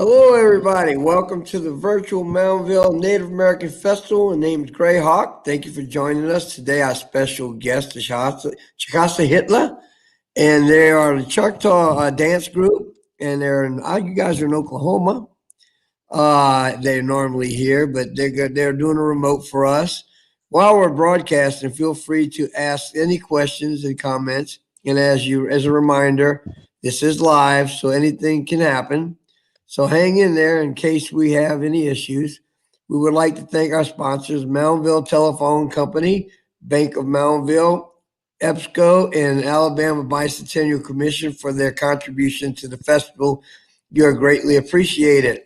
Hello, everybody. Welcome to the virtual Moundville Native American Festival. My name is Gray Hawk. Thank you for joining us today. Our special guest is Chikasha Hithla, and they are the Choctaw dance group, and you guys are in Oklahoma. They're normally here, but they're doing a remote for us. While we're broadcasting, feel free to ask any questions and comments. And as a reminder, this is live, so anything can happen. So hang in there in case we have any issues. We would like to thank our sponsors, Moundville Telephone Company, Bank of Moundville, EBSCO, and Alabama Bicentennial Commission for their contribution to the festival. You are greatly appreciated.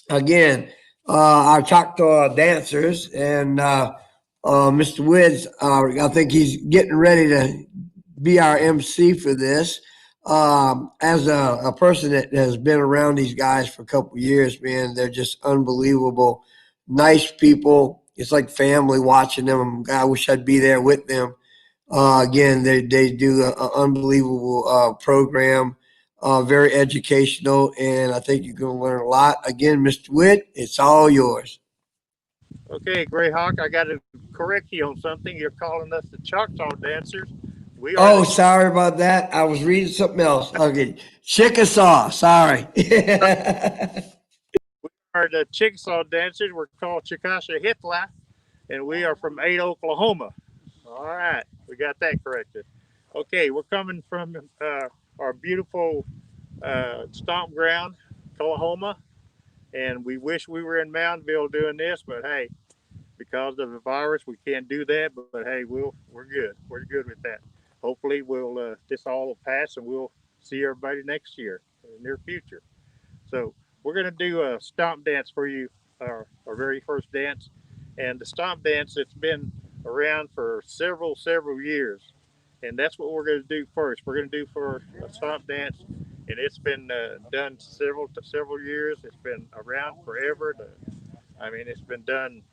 Again, our Choctaw dancers and Mr. Woods, I think he's getting ready to be our MC for this. As a person that has been around these guys for a couple of years, man, they're just unbelievable, nice people. It's like family watching them. I wish I'd be there with them. Again, they do an unbelievable program, very educational, and I think you're going to learn a lot. Again, Mr. Witt, it's all yours. Okay, Greyhawk, I got to correct you on something. You're calling us the Choctaw dancers. We are Oh, the sorry about that. I was reading something else. Okay, Chickasaw. Sorry. Chickasaw dancers. We're called Chikasha Hithla, and we are from Ada, Oklahoma. All right, we got that corrected. Okay, we're coming from our beautiful stomp ground, Oklahoma, and we wish we were in Moundville doing this, but hey, because of the virus, we can't do that. But hey, we're good. We're good with that. Hopefully, this all will pass, and we'll see everybody next year in the near future. So we're gonna do a stomp dance for you, our very first dance, and the stomp dance. It's been around for several years, and that's what we're gonna do first. We're gonna do for a stomp dance, and it's been done several years. It's been around forever. I mean, it's been done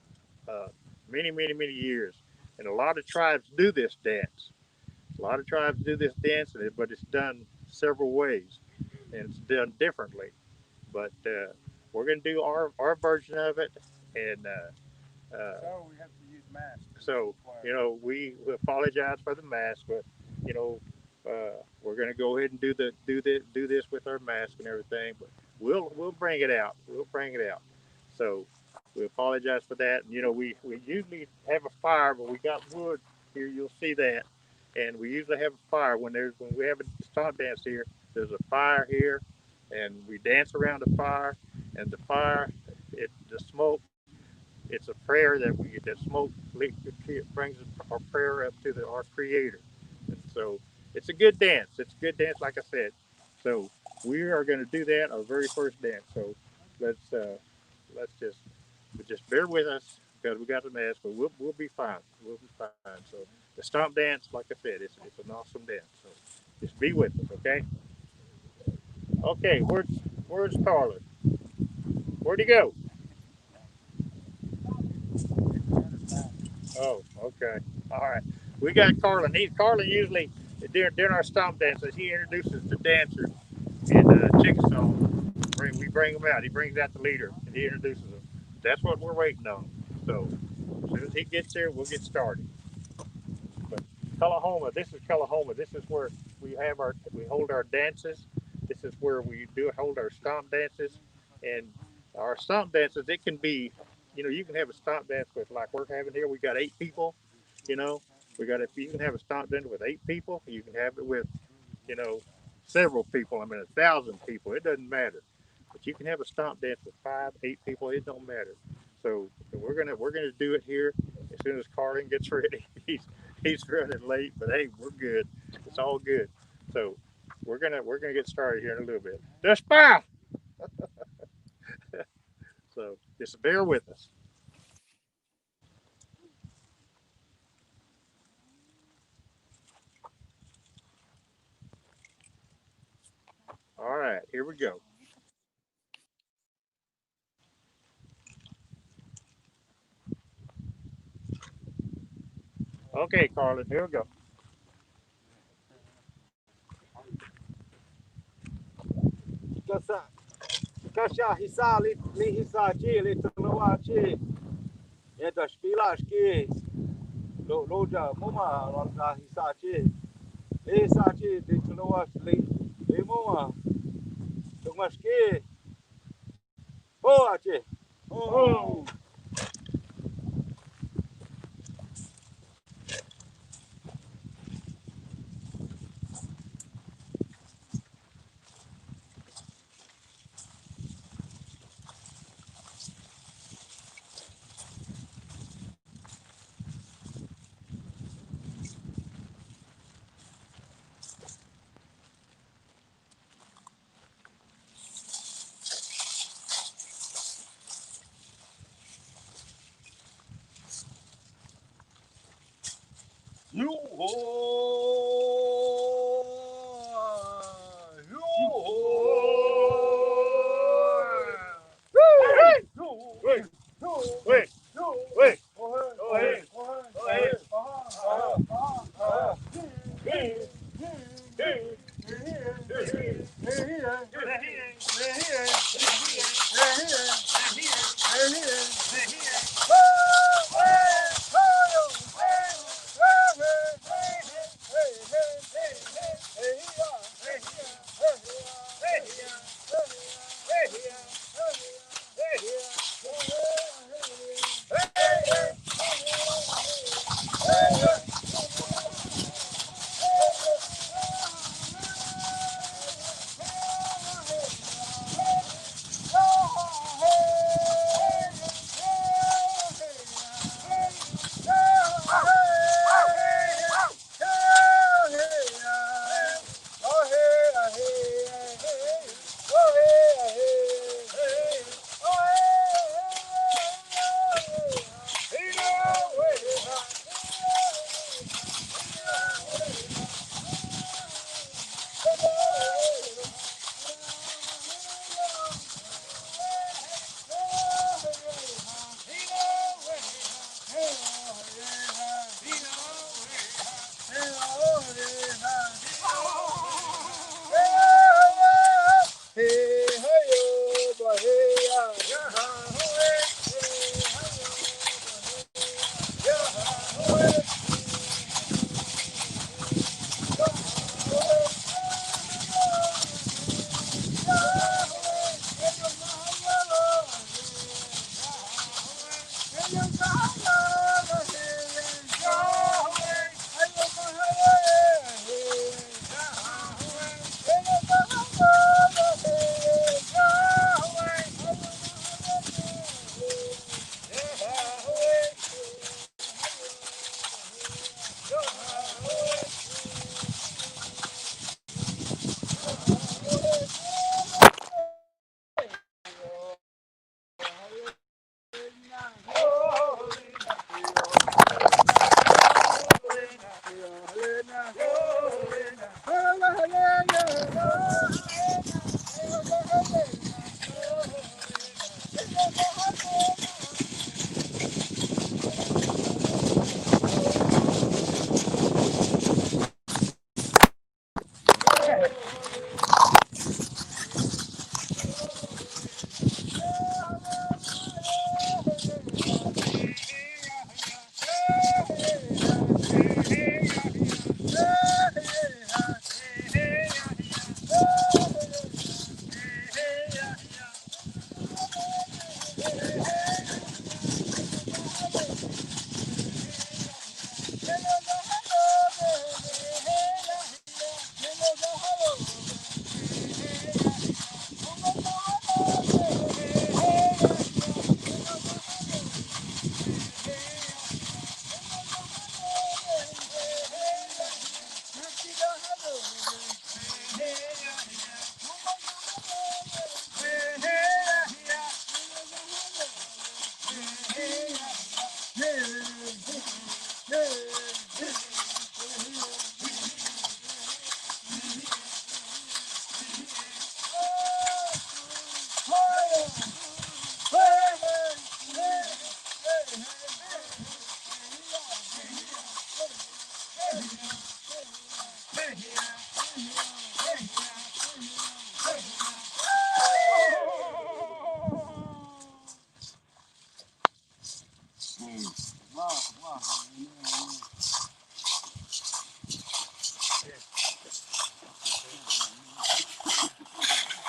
uh, many years. And a lot of tribes do this dance. A lot of tribes do this dance, but it's done several ways and it's done differently. But we're going to do our version of it. And We have to use masks. so, we apologize for the mask, but, you know, we're going to go ahead and do this with our mask and everything. But we'll bring it out. We'll bring it out. So we apologize for that. And, we usually have a fire, but we got wood here. You'll see that. And we usually have a fire when we have a stomp dance here. There's a fire here, and we dance around the fire. And the fire, the smoke. It's a prayer that smoke brings our prayer up to our Creator. And so it's a good dance. It's a good dance, like I said. So we are going to do that our very first dance. So let's uh, let's just bear with us because we got the mask, but we'll be fine. We'll be fine. So the stomp dance, like I said, it's an awesome dance. So just be with us, okay? Okay, where's Carlin? Where'd he go? Oh, okay. All right. We got Carlin. Carlin usually during our stomp dances. He introduces the dancers in Chickasaw. We bring him out. He brings out the leader and he introduces them. That's what we're waiting on. So as soon as he gets here, we'll get started. But Tullahoma, this is Tullahoma. This is where we hold our dances. This is where we do hold our stomp dances, and our stomp dances. It can be, you can have a stomp dance with like we're having here. We got 8 people. You know, we got if you can have a stomp dance with 8 people. You can have it with, you know, several people. I mean, 1,000 people. It doesn't matter. But you can have a stomp dance with 5, 8 people. It don't matter. So we're gonna do it here as soon as Carlin gets ready. He's running late, but hey, we're good. It's all good. So we're gonna get started here in a little bit. Just bye. So just bear with us. All right, here we go. Okay, Carlin, here we go. Chikasha, Chikasha Hithla li Hithla chi li tulawa chi. Eta spila ski. Loja moma la Hithla chi. Li Hithla chi li tulawa li moma. Tuma ski. Oh chi. Oh. You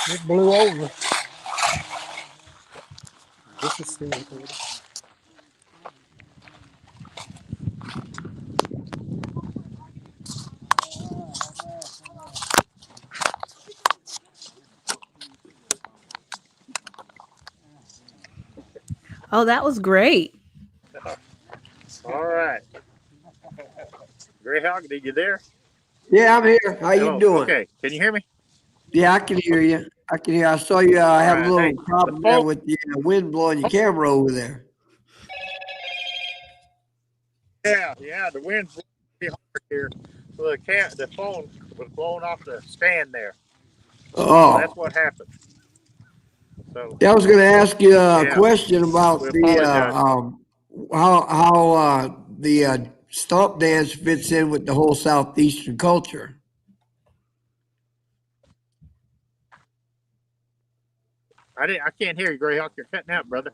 It blew over. This is still recording. Oh, that was great. All right. Greyhawk, did you there? Yeah, I'm here. How you Hello. doing? Okay. Can you hear me? Yeah, I can hear you. I can hear. I saw you All had a right. little Hey, the problem there phone. with the wind blowing your camera over there. Yeah. The wind's pretty hard here. So the phone was blown off the stand there. So that's Oh, what happened. So yeah, I was going to ask you a yeah, question we about the apologize. how the stomp dance fits in with the whole southeastern culture. I can't hear you, Greyhawk. You're cutting out, brother.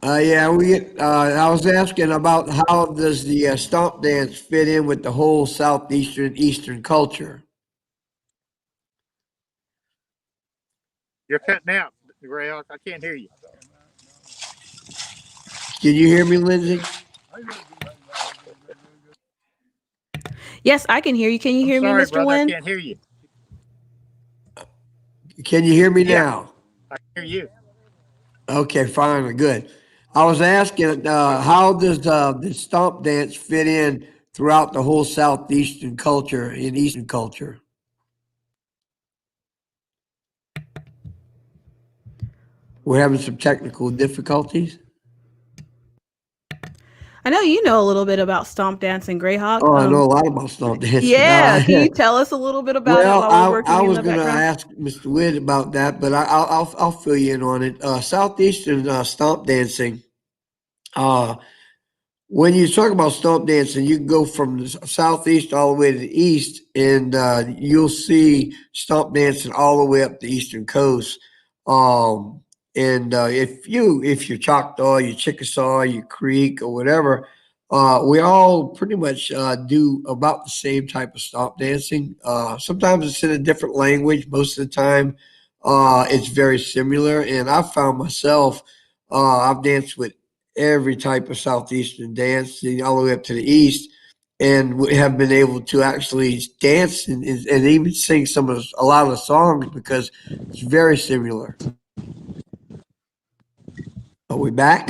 Yeah, I was asking about how does the stomp dance fit in with the whole southeastern eastern culture? You're cutting out, Greyhawk. I can't hear you. Can you hear me, Lindsay? Yes, I can hear you. Can you I'm hear me, sorry, Mr. brother. I Wynn? can't hear you. Can you hear me Yeah, now? I can hear you. Okay, fine, good. I was asking, how does the stomp dance fit in throughout the whole southeastern culture and eastern culture? We're having some technical difficulties. I know you know a little bit about stomp dance and Greyhawk. Oh, I know a lot about stomp dancing. Yeah, can you tell us a little bit about it Well, while we're I working in was the going to background? ask Mr. Witt about that, but I'll fill you in on it. Southeastern stomp dancing. Uh, When you talk about stomp dancing, you can go from the southeast all the way to the east, and you'll see stomp dancing all the way up the eastern coast. And if you're Choctaw, you Chickasaw, you Creek, or whatever, we all pretty much do about the same type of stomp dancing. Sometimes it's in a different language. Most of the time, it's very similar. And I found myself, I've danced with every type of southeastern dance all the way up to the east, and we have been able to actually dance and even sing a lot of the songs because it's very similar. Are we back?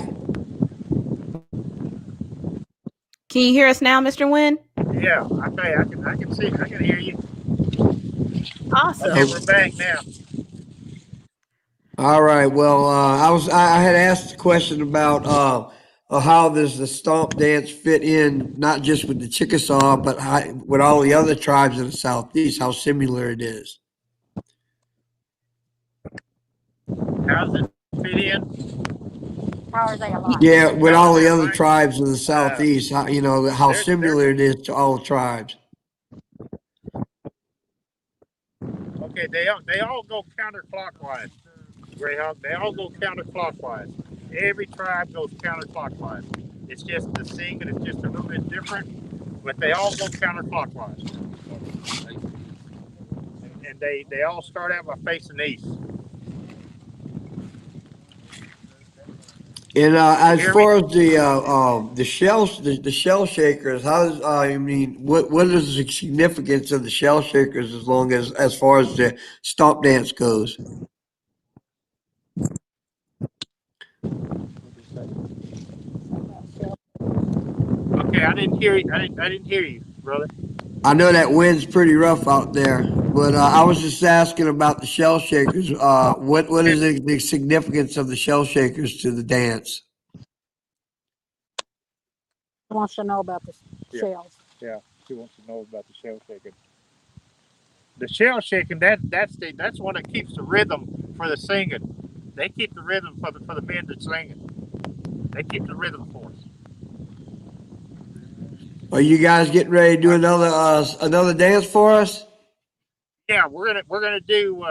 Can you hear us now, Mr. Wynn? Yeah. Okay. I can see. I can hear you. Okay, Awesome. we're back now. All right. Well, I had asked a question about how does the stomp dance fit in, not just with the Chickasaw, but with all the other tribes in the southeast, how similar it is. How's it fit in? How are they alike? Yeah, with How are all they the other alike? tribes in the Uh, southeast, how they're similar it is to all the tribes. okay. They all go counterclockwise, Greyhawk. They all go counterclockwise. Every tribe goes counterclockwise. It's just the singing is just a little bit different, but they all go counterclockwise. And they all start out by facing east. And You as hear me? far as the shell shakers, what is the significance of the shell shakers as far as the stomp dance goes? Okay, I didn't hear you. I didn't hear you, brother. I know that wind's pretty rough out there, but I was just asking about the shell shakers. What is the significance of the shell shakers to the dance? Wants to know about the Yeah. shells. Yeah, she wants to know about the shell shaking. The shell shaking that's one that keeps the rhythm for the singing. They keep the rhythm for the men that's singing. They keep the rhythm for us. Are you guys getting ready to do Like, another dance for us? yeah, we're gonna do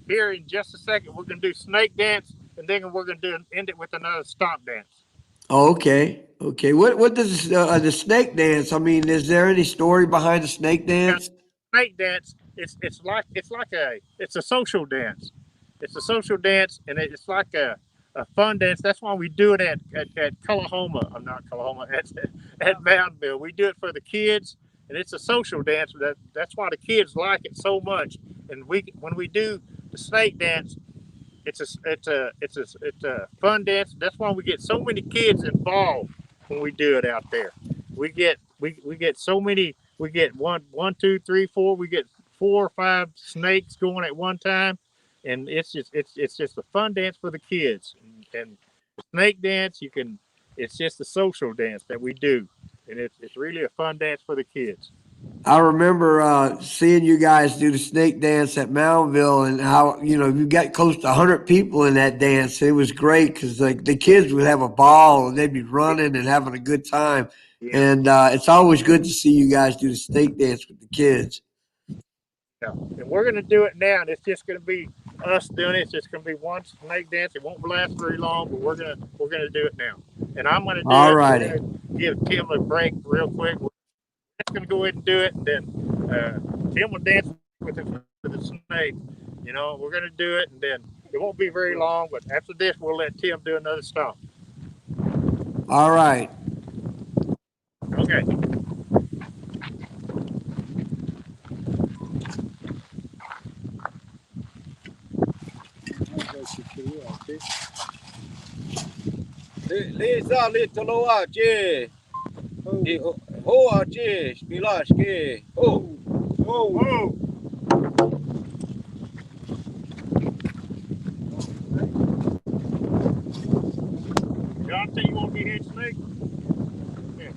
here in just a second. We're gonna do snake dance, and then we're gonna end it with another stomp dance. Oh, okay. Okay. What does the snake dance? I mean, is there any story behind the snake dance? Snake dance. It's a social dance. It's a social dance, and it's like a fun dance. That's why we do it at Cullahoma. I'm not Cullahoma at Mountainville. We do it for the kids, and it's a social dance. That's why the kids like it so much. And when we do the snake dance, it's a fun dance. That's why we get so many kids involved when we do it out there. We get so many. We get one, two, three, four. We get 4 or 5 snakes going at one time, and it's just a fun dance for the kids. And the snake dance, you can. It's just a social dance that we do, and it's really a fun dance for the kids. I remember seeing you guys do the snake dance at Moundville, and how you got close to 100 people in that dance. It was great because like the kids would have a ball and they'd be running and having a good time. Yeah. And it's always good to see you guys do the snake dance with the kids. Yeah. And we're going to do it now, and it's just going to be us doing it. It's just going to be one snake dance. It won't last very long, but we're gonna do it now. And I'm going to do All it. We're righty. going to give Tim a break real quick. We're just going to go ahead and do it, and then Tim will dance with the snake. We're going to do it, and then it won't be very long. But after this, we'll let Tim do another stomp. All right. Okay. Lisa little che. Ho che. Spilash ke. Oh. Whoa. Jonathan, you want to be head snake? Yeah.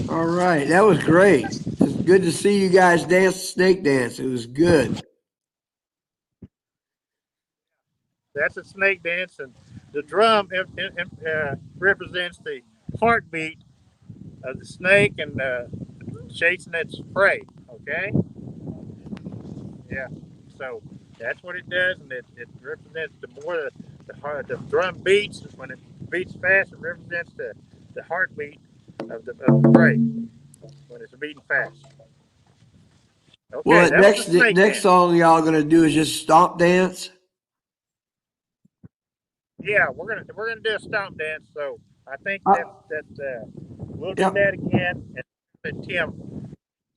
All right. That was great. It's good to see you guys dance the snake dance. It was good. That's a snake dance, and the drum represents heartbeat of the snake and chasing its prey. Okay, yeah. So that's what it does, and it represents the more the drum beats. When it beats fast, it represents the heartbeat of the prey when it's beating fast. Okay, Well, that was the snake next dance. song y'all gonna do is just stomp dance. Yeah, we're gonna do a stomp dance. So I think Uh, that we'll do yep. that again, and let Tim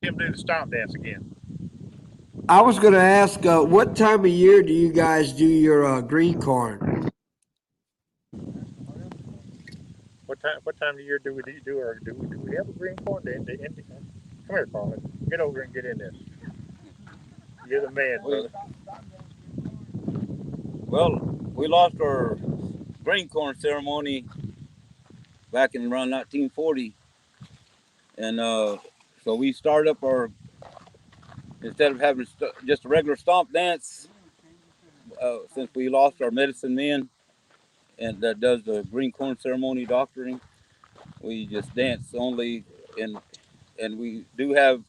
do the stomp dance again. I was gonna ask, what time of year do you guys do your green corn? What time of year do we do or do we have a green corn? Come here, Carly. Get over and get in this. You're the man, brother. Well, we lost our green corn ceremony back in around 1940, and so we started up our, instead of having just a regular stomp dance, since we lost our medicine man and that does the green corn ceremony doctoring, we just dance only, and we do have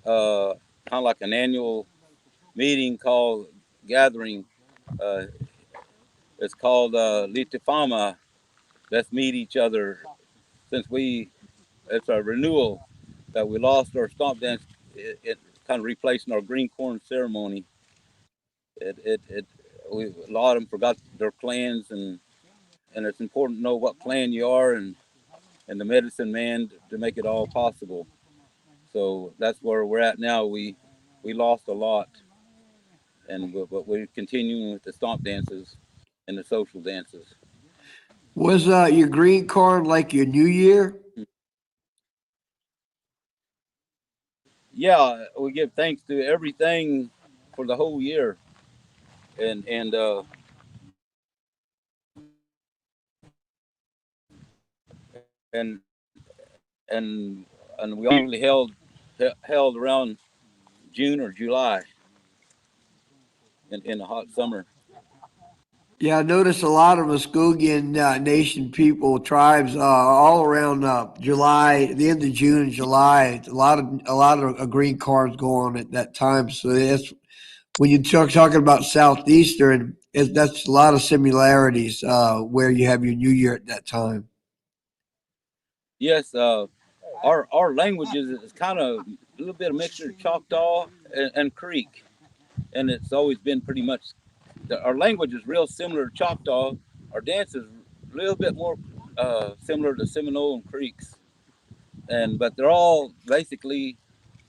kind of like an annual meeting called gathering. Uh, it's called Litifama. Let's meet each other, since it's a renewal that we lost our stomp dance. It kind of replacing our green corn ceremony. A lot of them forgot their clans, and it's important to know what clan you are, and the medicine man to make it all possible. So that's where we're at now. We lost a lot, but we're continuing with the stomp dances and the social dances. Was your green corn like your New Year? Yeah, we give thanks to everything for the whole year, and and and we only held around June or July in the hot summer. Yeah, I noticed a lot of Muskogean Nation people, tribes, all around July, the end of June and July. A lot of green cards go on at that time. So that's when you talking about Southeastern, that's a lot of similarities where you have your New Year at that time. Yes, our languages is kind of a little bit of mixture of Choctaw and Creek, and it's always been pretty much. Our language is real similar to Choctaw. Our dance is a little bit more similar to Seminole and Creeks, but they're all basically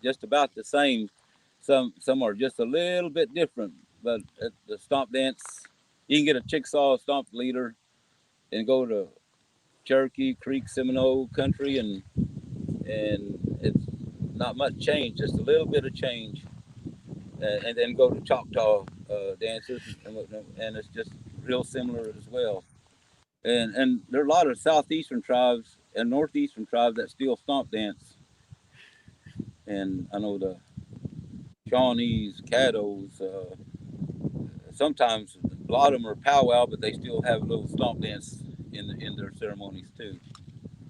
just about the same. Some are just a little bit different, but the stomp dance, you can get a Chickasaw stomp leader and go to Cherokee, Creek, Seminole country, and it's not much change, just a little bit of change, and then go to Choctaw dances, and it's just real similar as well. And there are a lot of southeastern tribes and northeastern tribes that still stomp dance, and I know the Shawnees, Caddos. Sometimes a lot of them are powwow, but they still have a little stomp dance in their ceremonies too.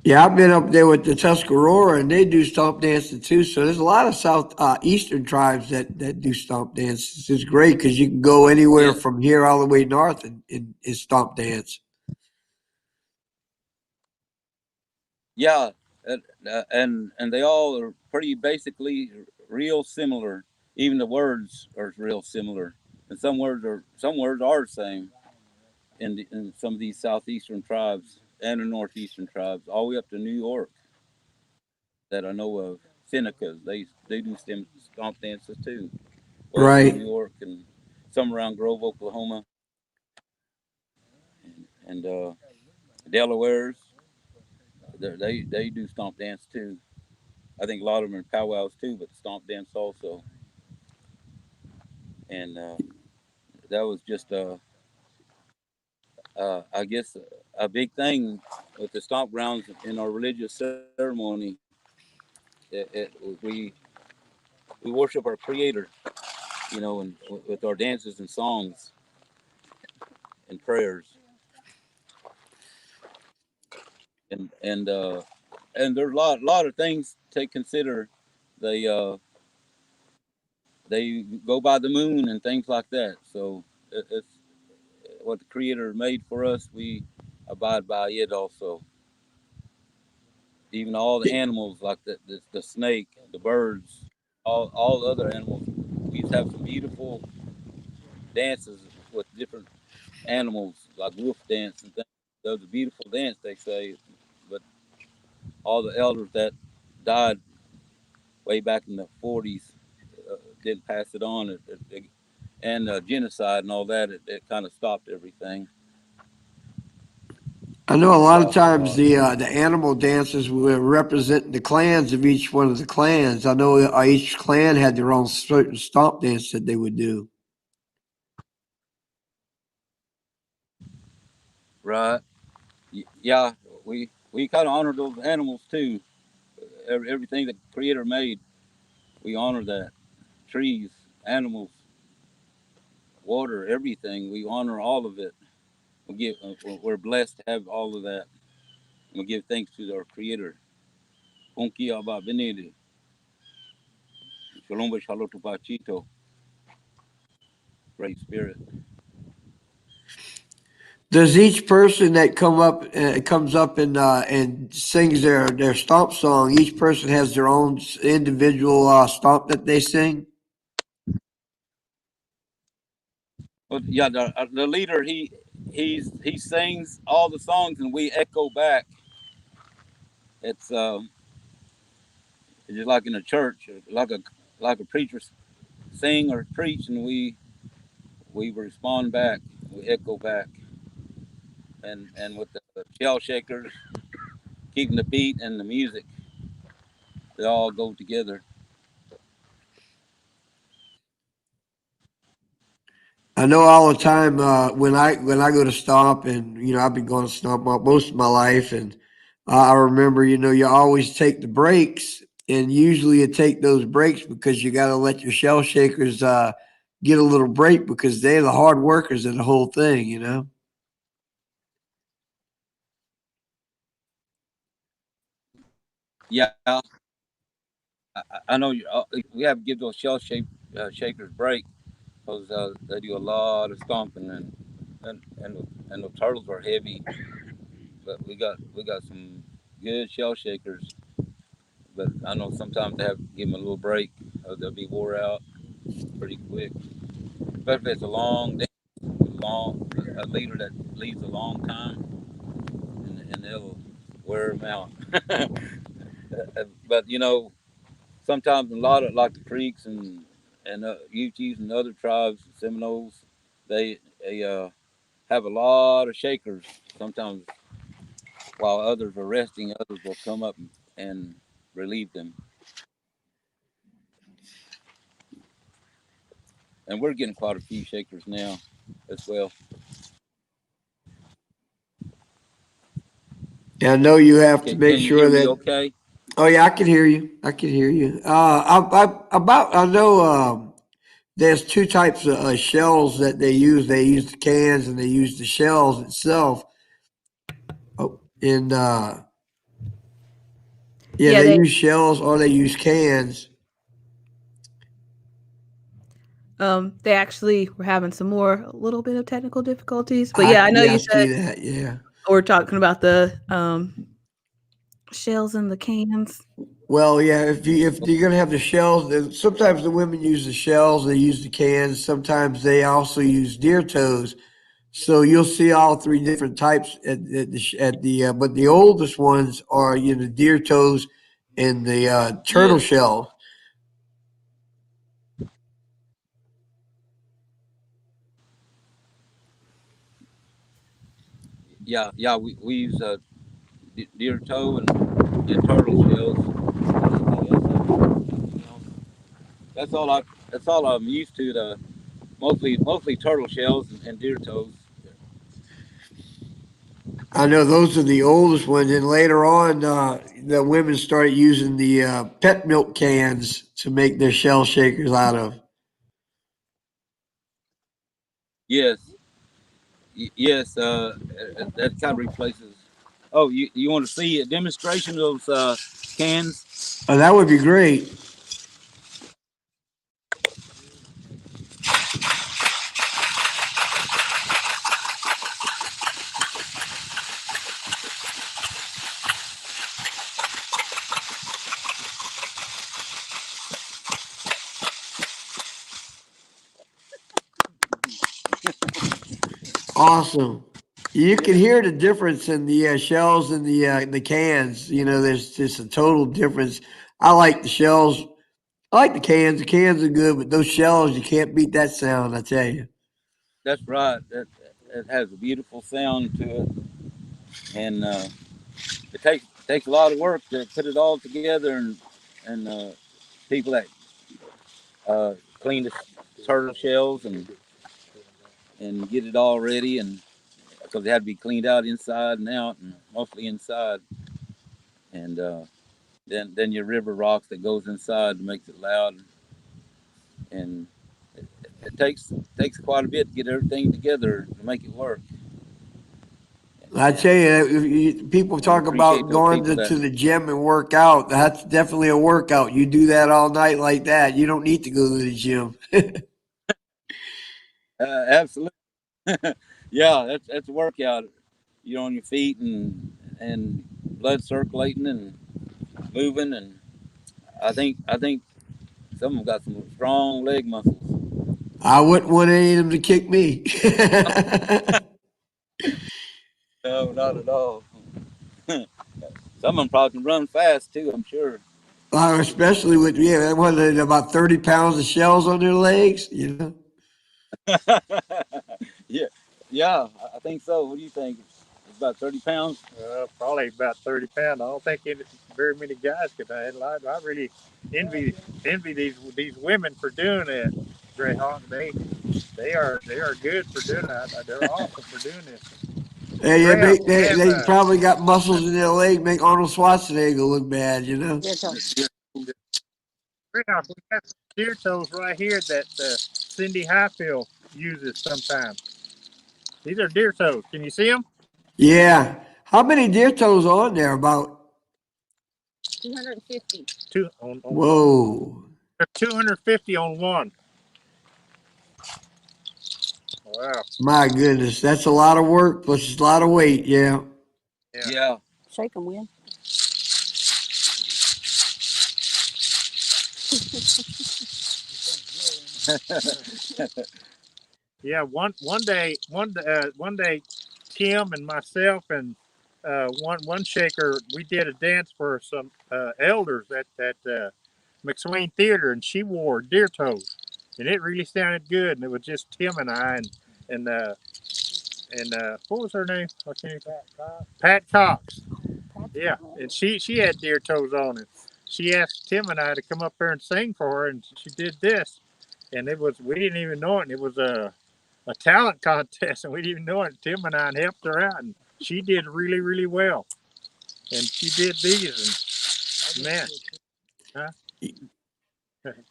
Yeah, I've been up there with the Tuscarora, and they do stomp dancing too. So there's a lot of South Eastern tribes that do stomp dances. It's great because you can go anywhere Yeah, from here all the way north and stomp dance. yeah, and they all are pretty basically real similar. Even the words are real similar, and some words are the same in some of these southeastern tribes and the northeastern tribes, all the way up to New York that I know of. Senecas, they do stomp dances too. Western Right. New York and some around Grove, Oklahoma, and Delawares. They do stomp dance too. I think a lot of them are powwows too, but stomp dance also. And that was just I guess a big thing with the stomp grounds in our religious ceremony. It, it, we we worship our Creator, and with our dances and songs and prayers. and there's a lot of things to consider. They go by the moon and things like that. So it's what the Creator made for us. We abide by it also. Even all the animals like the snake, the birds, all other animals. We used to have some beautiful dances with different animals like wolf dance and things. That was a beautiful dance, they say, but all the elders that died way back in the 40s didn't pass it on. And genocide and all that, it kind of stopped everything. I know a We lot of lost a times lot. the animal dances will represent the clans of each one of the clans. I know each clan had their own certain stomp dance that they would do. Right. Yeah, we kind of honor those animals too. Everything the Creator made, we honor that. Trees, animals, water, everything. We honor all of it. We're blessed to have all of that. We give thanks to our Creator. Onki aba benede. Shalom b'shalotu b'achito. Great Spirit. Does each person that comes up and sings their stomp song? Each person has their own individual stomp that they sing. But yeah, the leader he sings all the songs and we echo back. It's just like in a church, like a preacher sing or preach, and we respond back, we echo back, and with the shell shakers, keeping the beat and the music, they all go together. I know all the time when I go to stomp, and I've been going to stomp most of my life, and I remember you always take the breaks, and usually you take those breaks because you got to let your shell shakers get a little break because they're the hard workers of the whole thing. Yeah, I know. We have to give those shakers break because they do a lot of stomping and the turtles are heavy, but we got some good shell shakers. But I know sometimes they have to give them a little break. They'll be wore out pretty quick. Especially if it's a long day, a leader that leads a long time, and they'll wear them out. But sometimes a lot of like the Creeks and Uchis and other tribes, Seminoles, they have a lot of shakers. Sometimes while others are resting, others will come up and relieve them. And we're getting quite a few shakers now as well. And I know you have to make Can you hear sure me that. okay? Oh yeah, I can hear you. I can hear you. I know. There's two types of shells that they use. They use the cans and they use the shells itself. Oh, and yeah, Yeah, they they use shells or they use cans. they actually were having a little bit of technical difficulties. But I yeah, I know yeah, I you said see that. Yeah. we're talking about the shells in the cans. Well, yeah. If you're gonna have the shells, then sometimes the women use the shells. They use the cans. Sometimes they also use deer toes. So you'll see all three different types at the but the oldest ones are deer toes and the turtle Yes. shell. Yeah, yeah. We use deer toe and turtle shells. That's all I. That's all I'm used to. Mostly turtle shells and deer toes. I know those are the oldest ones, and later on, the women started using the pet milk cans to make their shell shakers out of. Yes, yes. That kind of replaces. Oh, you want to see a demonstration of those cans? Oh, that would be great. Awesome. You can hear the difference in the shells and the cans. You know, there's just a total difference. I like the shells. I like the cans. The cans are good, but those shells, you can't beat that sound. I tell you. That's right. That it has a beautiful sound to it, and it takes a lot of work to put it all together, and people that clean the turtle shells and get it all ready, and because it had to be cleaned out inside and out, and mostly inside, and then your river rocks that goes inside makes it loud, and it takes quite a bit to get everything together to make it work. I tell you, people And we talk appreciate about those going people that to the gym and work out. That's definitely a workout. You do that all night like that. You don't need to go to the gym. absolutely. Yeah, that's a workout. You're on your feet and blood circulating and moving, and I think some of them got some strong leg muscles. I wouldn't want any of them to kick me. No, not at all. Some of them probably can run fast too, I'm sure. Especially with, yeah, what, about 30 pounds of shells on their legs, you know? Yeah, yeah, I think so. What do you think? It's about 30 pounds. Probably about 30 pounds. I don't think very many guys could handle it. I really envy these women for doing that. Greyhawk, they are good for doing that. They're awesome for doing this. They, Greyhawk, make, we they have probably got muscles in their leg, make Arnold Schwarzenegger look bad, you know? Deer toe. Greyhawk, we have some deer toes right here that Cindy Highfield uses sometimes. These are deer toes. Can you see them? Yeah. How many deer toes on there? About, 250. Two on one. whoa. 250 on one. Wow. My goodness. That's a lot of work, plus it's a lot of weight, yeah. Yeah. Yeah. Shake them, Win. Yeah, one day, Kim and myself and one shaker, we did a dance for some elders at McSwain Theater, and she wore deer toes, and it really sounded good. And it was just Tim and I and what was her name? I can't. Pat Cox. Yeah, and she had deer toes on it. She asked Tim and I to come up there and sing for her, and she did this, and we didn't even know it. And it was a talent contest, and we didn't even know it. Tim and I helped her out, and she did really, really well. And she did these, and man, huh?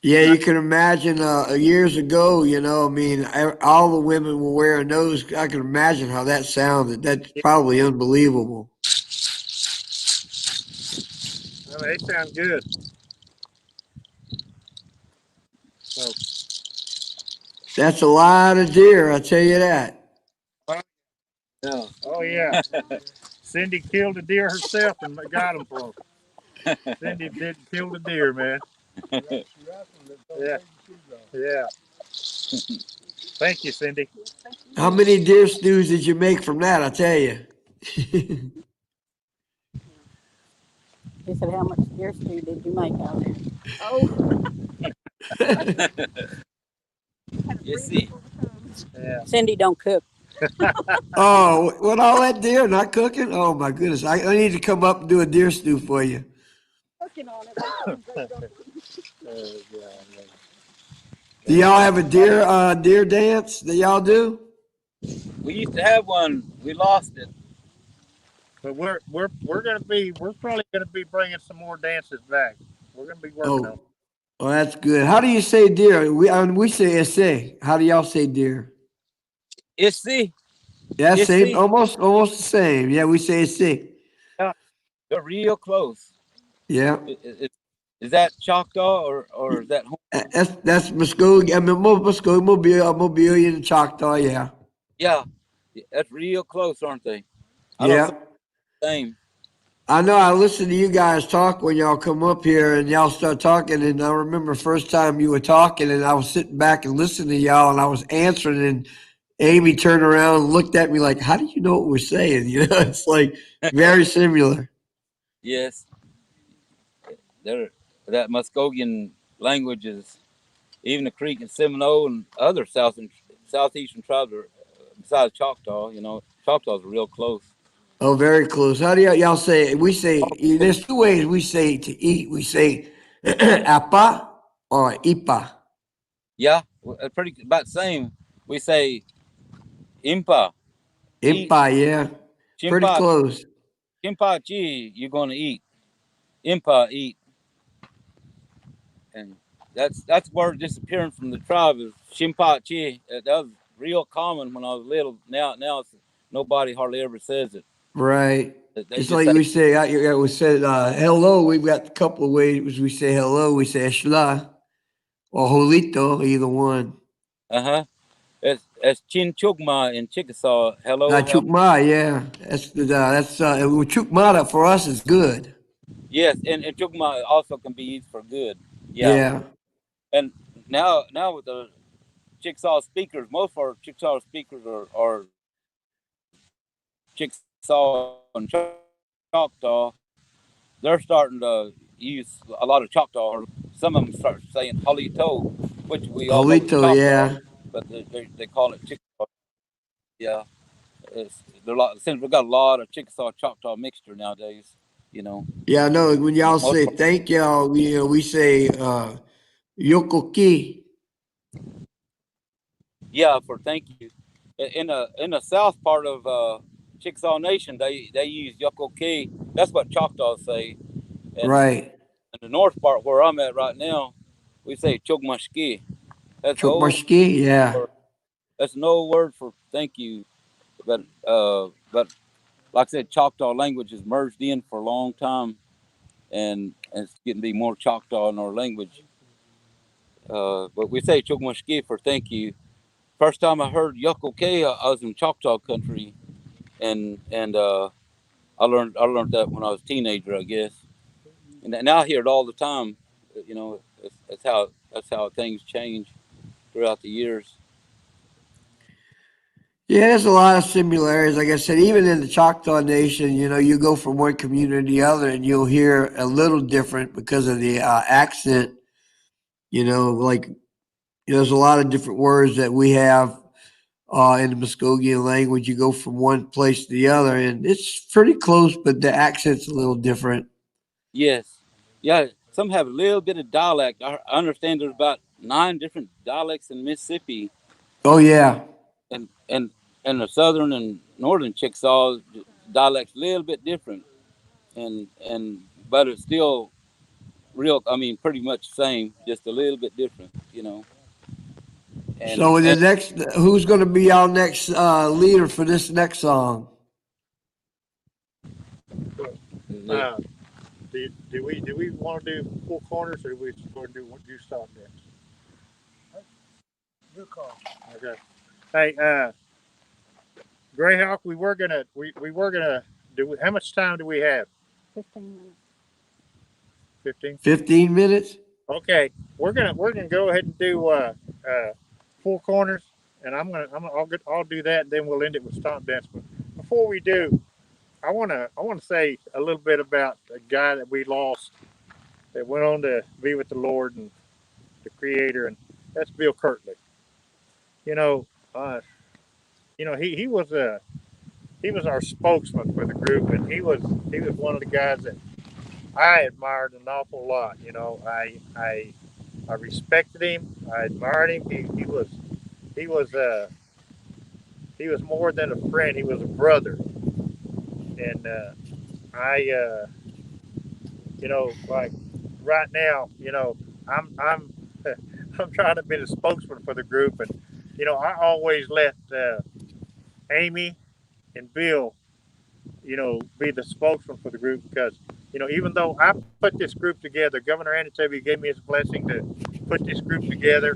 Yeah, you can imagine years ago, you know, I mean, all the women were wearing those. I can imagine how that sounded. That's probably unbelievable. I mean, they sound good. So, That's a lot of deer, I tell you that. Yeah. oh yeah, Cindy killed a deer herself and got them for her. Cindy did kill the deer, man. Yeah, yeah. Thank you, Cindy. How many deer stews did you make from that? I tell you. He said, how much deer stew did you make out there? Oh, You see. Yeah. Cindy don't cook. Oh, what, all that deer not cooking? Oh my goodness. I need to come up and do a deer stew for you. Working on it. Yeah. Do y'all have a deer dance that y'all do? We used to have one. We lost it. But we're probably gonna be bringing some more dances back. We're gonna be working on it. Oh, that's good. How do you say deer? We say esse. How do y'all say deer? You see. Yeah, You same, see. almost the same. Yeah, we say esse. They're real close. Yeah. Is that Choctaw or is that? That's Muskogee. I mean, Muskogee, Mobile, and Choctaw. Yeah. Yeah, that's real close, aren't they? I don't Yeah. say the same. I know I listen to you guys talk when y'all come up here and y'all start talking. And I remember first time you were talking and I was sitting back and listening to y'all and I was answering and Amy turned around and looked at me like, how do you know what we're saying? You know, it's like very similar. Yes, they're that Muskogean language is even the Creek and Seminole and other southeastern tribes are besides Choctaw. You know, Choctaw's real close. Oh, very close. How do y'all say it? We say, there's two ways we say to eat. We say apa or ipa. Yeah, pretty about the same. We say impa, eat, Ipa, yeah. Pretty chimpa, close. chimpa chi, you're going to eat. Impa, eat, and that's word disappearing from the tribe is chimpa chi. That was real common when I was little. Now it's, nobody hardly ever says it. Right. They Just just like say, we say, we said hello. We've got a couple of ways we say hello. We say shla or holito, either one. uh-huh. That's chin chugma in Chickasaw. Hello, hello. Chukma, yeah. Chukmata for us is good. Yes, and chugma also can be used for good. Yeah. Yeah. And now with the Chickasaw speakers, most of our Chickasaw speakers are Chickasaw and Choctaw. They're starting to use a lot of Choctaw. Some of them start saying Holito, which we all know is Holito, Choctaw, yeah. but they call it Chickasaw. Yeah, they're a lot, since we've got a lot of Chickasaw Choctaw mixture nowadays. You know, Yeah, I know. When y'all most say thank y'all, we say yokoki. yeah for thank you. In the south part of Chickasaw Nation, they use Yokoke. That's what Choctaws say, and Right. in the north part where I'm at right now, we say Chogmashki. That's old. Chukmashki, yeah. For, that's an old word for thank you, but like I said, Choctaw language has merged in for a long time, and it's getting to be more Choctaw in our language. But we say Chogmashki for thank you. First time I heard Yokoke, I was in Choctaw country, and I learned that when I was a teenager, I guess, and now I hear it all the time. You know, that's how things change throughout the years. Yeah, there's a lot of similarities. Like I said, even in the Choctaw Nation, you go from one community to the other and you'll hear a little different because of the accent. Like there's a lot of different words that we have in the Muskogean language. You go from one place to the other, and it's pretty close, but the accent's a little different. Yes, yeah. Some have a little bit of dialect. I understand there's about 9 different dialects in Mississippi, Oh yeah. and the southern and northern Chickasaw dialects a little bit different, and but it's still real. I mean, pretty much the same, just a little bit different. You know, and So in the and next, who's going to be our next leader for this next song? Uh, do we want to do full corners or do we just going to do stop dance? Good call. Okay. Hey, Greyhawk, we were gonna do. How much time do we have? 15 minutes. 15. 15 minutes. Okay, we're gonna go ahead and do full corners, and I'll do that, and then we'll end it with stomp dance. But before we do, I wanna say a little bit about a guy that we lost that went on to be with the Lord and the Creator, and that's Bill Kirtley. You know, uh, he was our spokesman for the group, and he was one of the guys that I admired an awful lot. I respected him. I admired him. He was he was more than a friend. He was a brother, and I like right now, I'm I'm trying to be the spokesman for the group, and I always let Amy and Bill, be the spokesman for the group because, even though I put this group together, Governor Anatobi gave me his blessing to put this group together,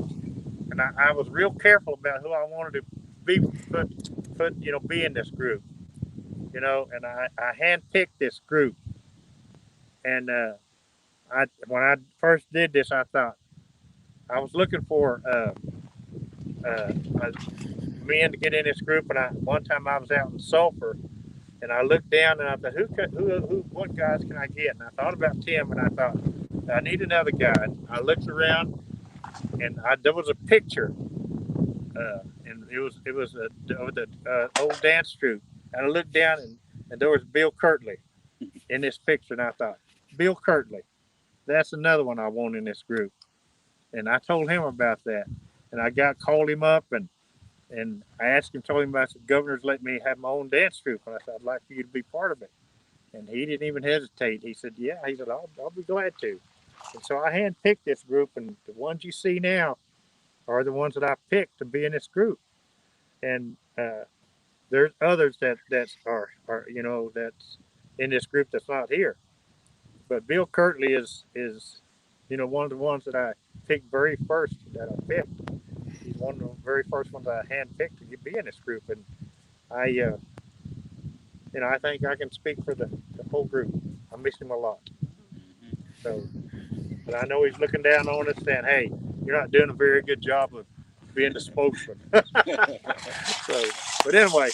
and I was real careful about who I wanted to be be in this group, and I handpicked this group, and when I first did this, I thought I was looking for men to get in this group, and one time I was out in Sulphur. And I looked down and I thought, what guys can I get? And I thought about Tim, and I thought, I need another guy. And I looked around, and there was a picture, and it was the old dance troupe. And I looked down, and there was Bill Kirtley in this picture, and I thought, Bill Kirtley, that's another one I want in this group. And I told him about that, and I called him up, and I asked him, told him, I said, Governor's let me have my own dance troupe, and I said, I'd like for you to be part of it. And he didn't even hesitate. He said, yeah. He said, I'll be glad to. And so I handpicked this group, and the ones you see now are the ones that I picked to be in this group. And there's others that's in this group that's not here. But Bill Kirtley is one of the ones that I picked very first that I picked. He's one of the very first ones I handpicked to be in this group, and I think I can speak for the whole group. I miss him a lot. So, but I know he's looking down on us, saying, "Hey, you're not doing a very good job of being the spokesman." So, but anyway,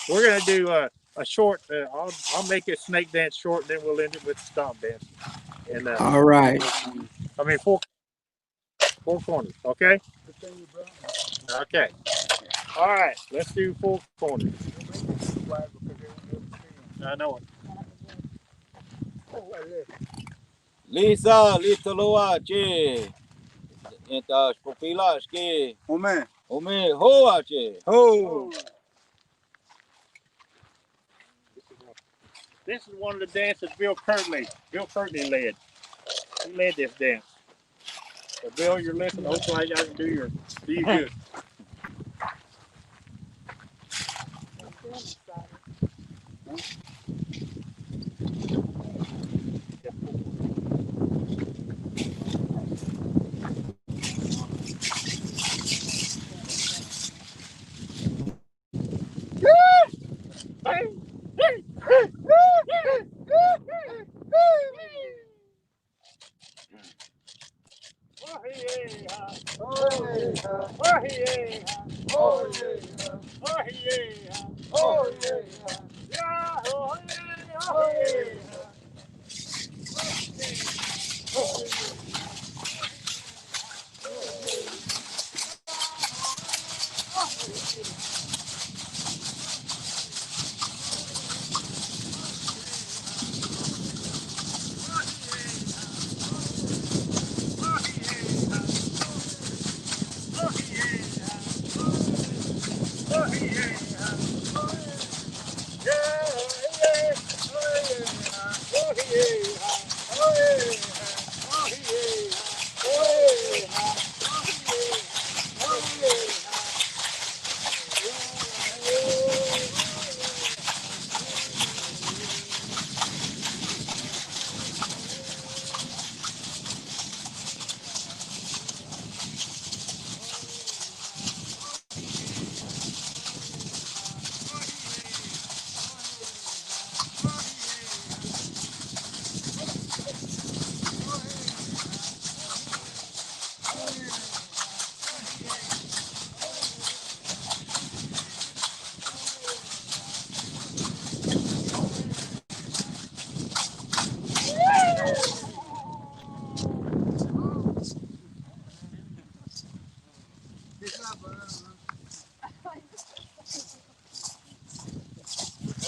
we're gonna do a short. I'll make it snake dance short, then we'll end it with the stomp dance. And All right. four corners. Okay. Okay. All right. Let's do 4 corners. I know it. Lisa, Litaloa, Che. Eta Spopilas, que. Ome. Hoa, Che. Ho. This is one of the dances Bill Kirtley led. He led this dance. So Bill, you're listening. Hopefully I can do you good.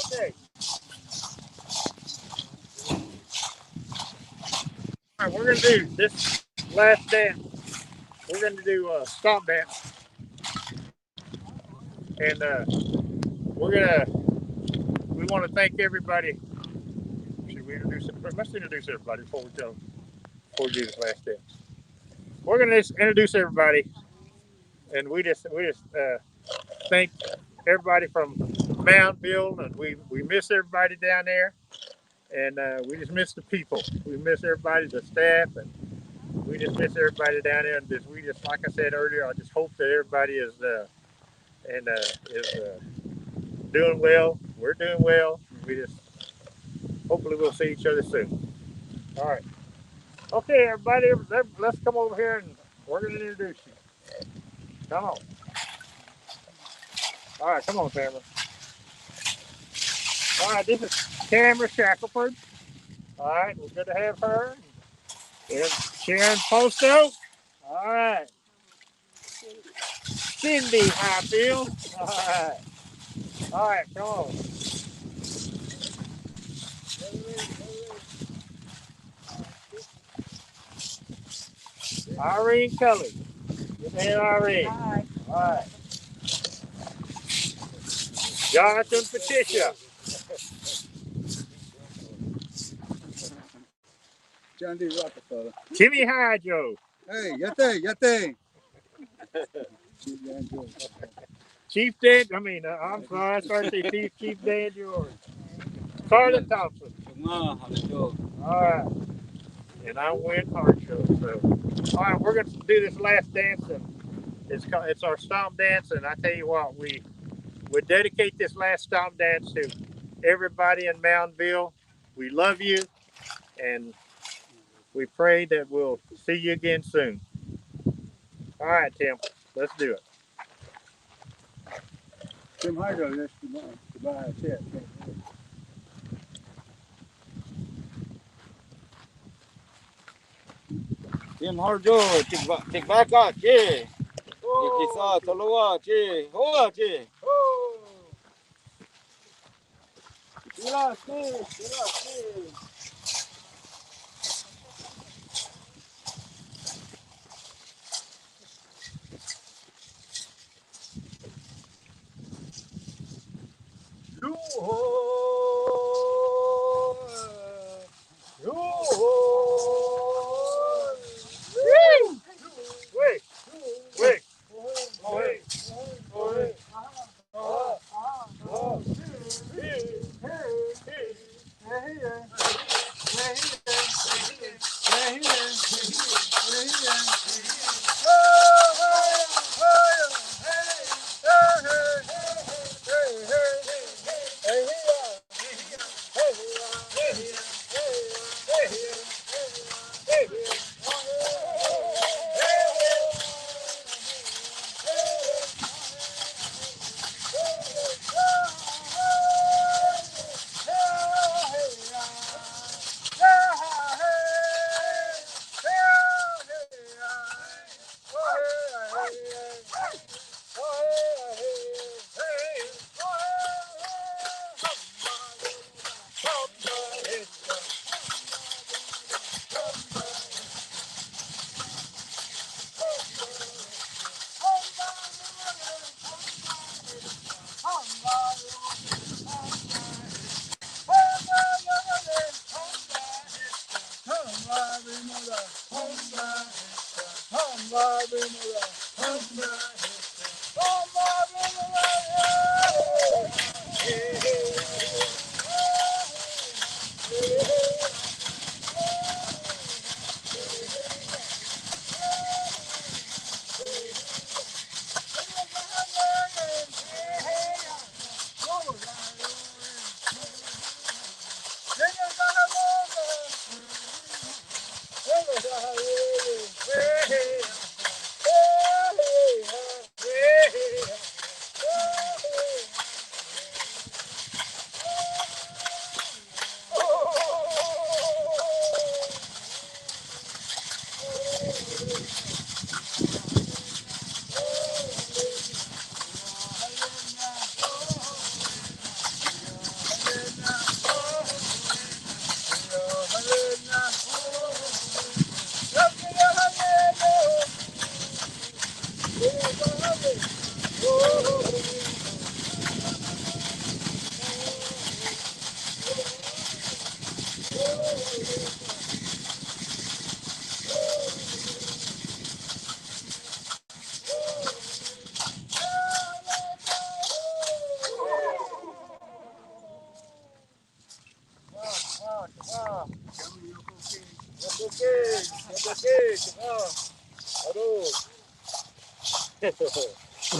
Okay. All right, we're gonna do this last dance. We're gonna do a stomp dance, and we want to thank everybody. Should we introduce everybody? Let's introduce everybody before we do this last dance. We're gonna introduce everybody, and we just thank everybody from Moundville, and we miss everybody down there, and we just miss the people. We miss everybody, the staff, and we just miss everybody down there. And we just, like I said earlier, I just hope that everybody is doing well. We're doing well. We just hopefully we'll see each other soon. All right. Okay, everybody, let's come over here and we're going to introduce you. Come on. All right, come on, Tamara. All right, this is Tamara Shackelford. All right, we're good to have her. And Sharon Posto. All right. Cindy Highfield. All right. All right, come on. Irene Kelly. Good to have Irene. Hi. All right. Jonathan Patricia. John D. Rockefeller. Timmy Hyjo. Hey, yate. Chief Dan, I'm sorry, I started to say Chief Dan George. Carter Thompson. All right. And I went hard show. So, all right, we're going to do this last dance, and it's our stomp dance. And I tell you what, we dedicate this last stomp dance to everybody in Moundville. We love you, and we pray that we'll see you again soon. All right, Tim, let's do it. Tim Hydro, that's to buy a check. Tim Harjo, Chikashsha, Chickasaw, Toloa, Hoa,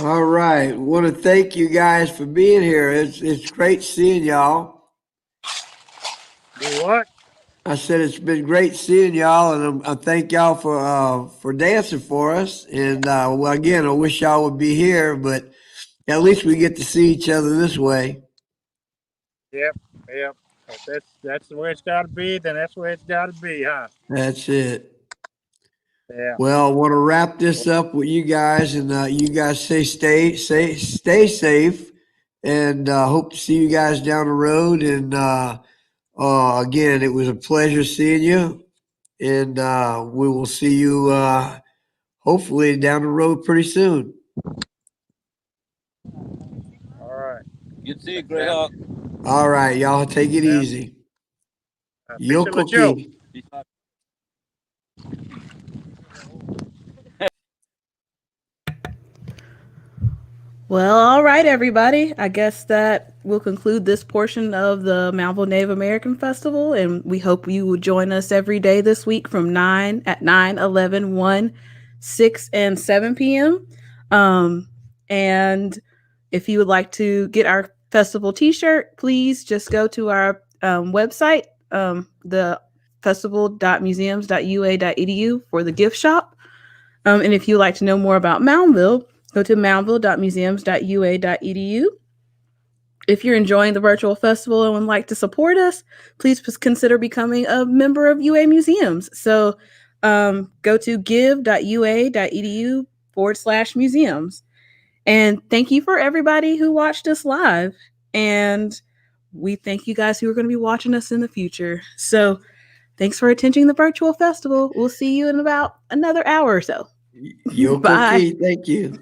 All right. Want to thank you guys for being here. It's great seeing y'all. Do what? I said it's been great seeing y'all, and I thank y'all for dancing for us. And well, again, I wish y'all would be here, but at least we get to see each other this way. Yep, yep. If that's the way it's got to be, then that's the way it's got to be, huh? That's it. Yeah. Well, I want to wrap this up with you guys, and you guys stay safe, and hope to see you guys down the road. And again, it was a pleasure seeing you, and we will see you hopefully down the road pretty soon. All right. Good to see you, Greyhawk. All right, y'all take it Yeah. easy. Peace and let you. Yokoki. Well, all right, everybody. I guess that will conclude this portion of the Mountville Native American Festival, and we hope you will join us every day this week from 9, 11, 1, 6, and 7 p.m. And if you would like to get our festival t-shirt, please just go to our website, the festival.museums.ua.edu for the gift shop. And if you'd like to know more about Moundville, go to moundville.museums.ua.edu. If you're enjoying the virtual festival and would like to support us, please consider becoming a member of UA Museums. So go to give.ua.edu/museums. And thank you for everybody who watched us live. And we thank you guys who are going to be watching us in the future. So thanks for attending the virtual festival. We'll see you in about another hour or so. Yokoki, thank you.